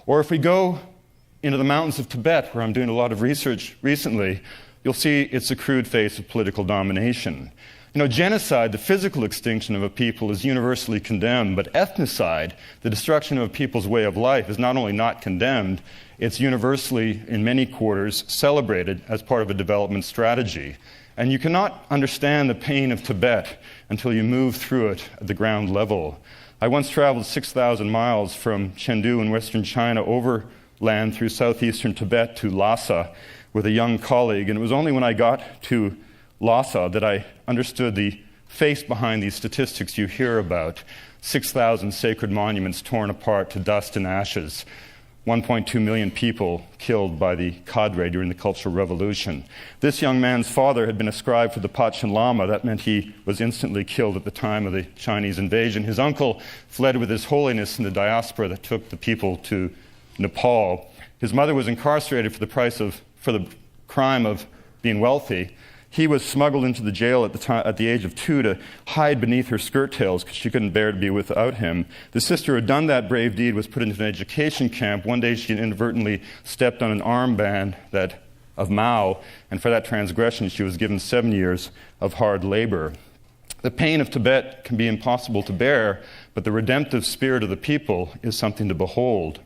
Or if we go into the mountains of Tibet, where I'm doing a lot of research recently, you'll see it's a crude face of political domination. Genocide, the physical extinction of a people, is universally condemned, but ethnocide, the destruction of a people's way of life, is not only not condemned, it's universally, in many quarters, celebrated as part of a development strategy. And you cannot understand the pain of Tibet until you move through it at the ground level. I once traveled 6,000 miles from Chengdu in western China overland through southeastern Tibet to Lhasa with a young colleague, and it was only when I got to Lhasa that I understood the face behind these statistics you hear about. 6,000 sacred monuments torn apart to dust and ashes. 1.2 million people killed by the cadre during the Cultural Revolution. This young man's father had been a scribe for the Panchen Lama. That meant he was instantly killed at the time of the Chinese invasion. His uncle fled with His Holiness in the diaspora that took the people to Nepal. His mother was incarcerated for the crime of being wealthy. He was smuggled into the jail at the age of 2 to hide beneath her skirt tails because she couldn't bear to be without him. The sister who had done that brave deed was put into an education camp. One day she inadvertently stepped on an armband of Mao, and for that transgression she was given 7 years of hard labor. The pain of Tibet can be impossible to bear, but the redemptive spirit of the people is something to behold.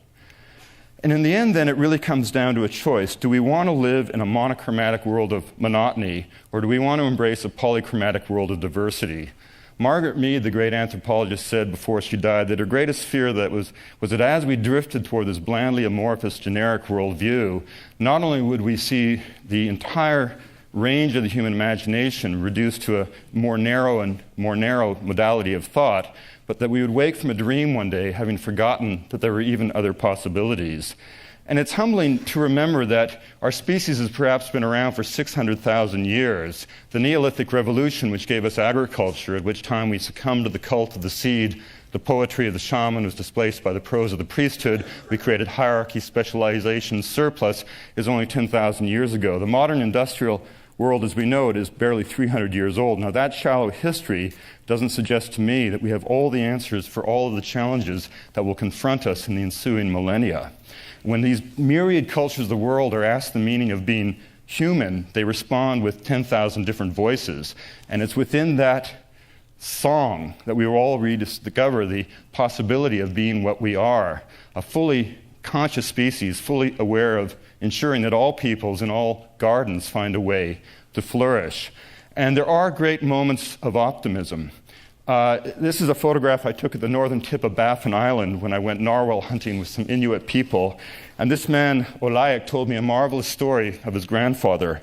And in the end, then, it really comes down to a choice. Do we want to live in a monochromatic world of monotony, or do we want to embrace a polychromatic world of diversity? Margaret Mead, the great anthropologist, said before she died that her greatest fear was that as we drifted toward this blandly amorphous generic worldview, not only would we see the entire range of the human imagination reduced to a more narrow modality of thought, but that we would wake from a dream one day having forgotten that there were even other possibilities. And it's humbling to remember that our species has perhaps been around for 600,000 years. The Neolithic Revolution, which gave us agriculture, at which time we succumbed to the cult of the seed, the poetry of the shaman was displaced by the prose of the priesthood, we created hierarchy, specialization, surplus, is only 10,000 years ago. The modern industrial world as we know it is barely 300 years old. Now, that shallow history doesn't suggest to me that we have all the answers for all of the challenges that will confront us in the ensuing millennia. When these myriad cultures of the world are asked the meaning of being human, they respond with 10,000 different voices. And it's within that song that we will all rediscover the possibility of being what we are, a fully conscious species, fully aware of ensuring that all peoples in all gardens find a way to flourish. And there are great moments of optimism. This is a photograph I took at the northern tip of Baffin Island when I went narwhal hunting with some Inuit people. And this man, Olayak, told me a marvelous story of his grandfather.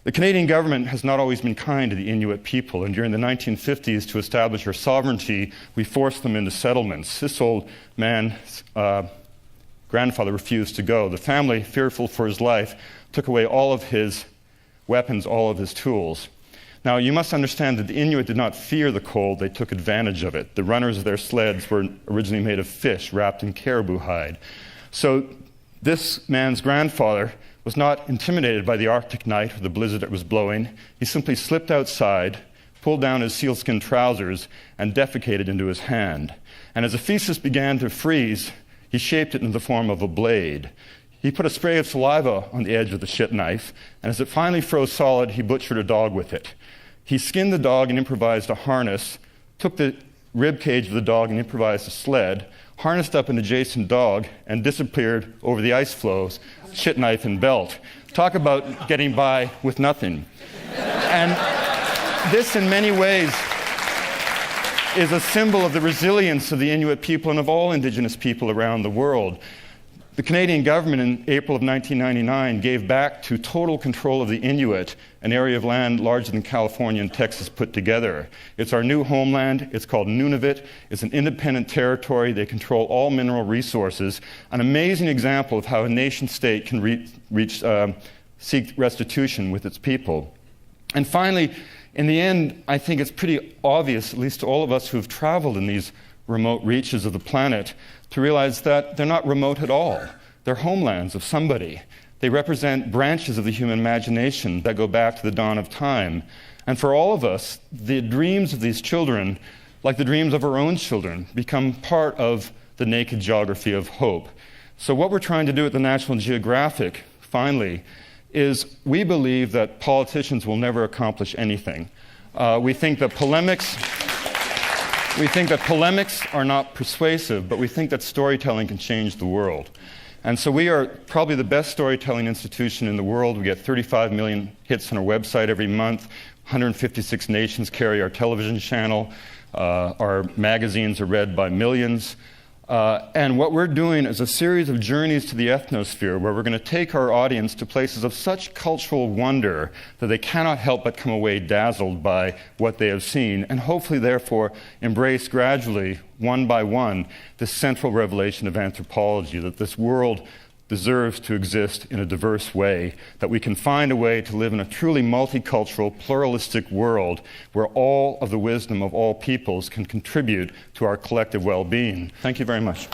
The Canadian government has not always been kind to the Inuit people, and during the 1950s, to establish our sovereignty, we forced them into settlements. This old man's grandfather refused to go. The family, fearful for his life, took away all of his weapons, all of his tools. Now, you must understand that the Inuit did not fear the cold, they took advantage of it. The runners of their sleds were originally made of fish wrapped in caribou hide. So this man's grandfather was not intimidated by the Arctic night or the blizzard that was blowing. He simply slipped outside, pulled down his sealskin trousers, and defecated into his hand. And as the feces began to freeze, he shaped it in the form of a blade. He put a spray of saliva on the edge of the shit knife, and as it finally froze solid, he butchered a dog with it. He skinned the dog and improvised a harness, took the rib cage of the dog and improvised a sled, harnessed up an adjacent dog, and disappeared over the ice floes, shit knife and belt. Talk about getting by with nothing. And this, in many ways, is a symbol of the resilience of the Inuit people and of all indigenous people around the world. The Canadian government in April of 1999 gave back to total control of the Inuit an area of land larger than California and Texas put together. It's our new homeland. It's called Nunavut. It's an independent territory. They control all mineral resources. An amazing example of how a nation-state can seek restitution with its people. And finally, in the end, I think it's pretty obvious, at least to all of us who have traveled in these remote reaches of the planet, to realize that they're not remote at all. They're homelands of somebody. They represent branches of the human imagination that go back to the dawn of time. And for all of us, the dreams of these children, like the dreams of our own children, become part of the naked geography of hope. So what we're trying to do at the National Geographic, finally, is we believe that politicians will never accomplish anything. We think that polemics are not persuasive, but we think that storytelling can change the world. And so we are probably the best storytelling institution in the world. We get 35 million hits on our website every month. 156 nations carry our television channel. Our magazines are read by millions. And what we're doing is a series of journeys to the ethnosphere where we're going to take our audience to places of such cultural wonder that they cannot help but come away dazzled by what they have seen, and hopefully, therefore, embrace gradually, one by one, the central revelation of anthropology, that this world deserves to exist in a diverse way, that we can find a way to live in a truly multicultural, pluralistic world where all of the wisdom of all peoples can contribute to our collective well-being. Thank you very much.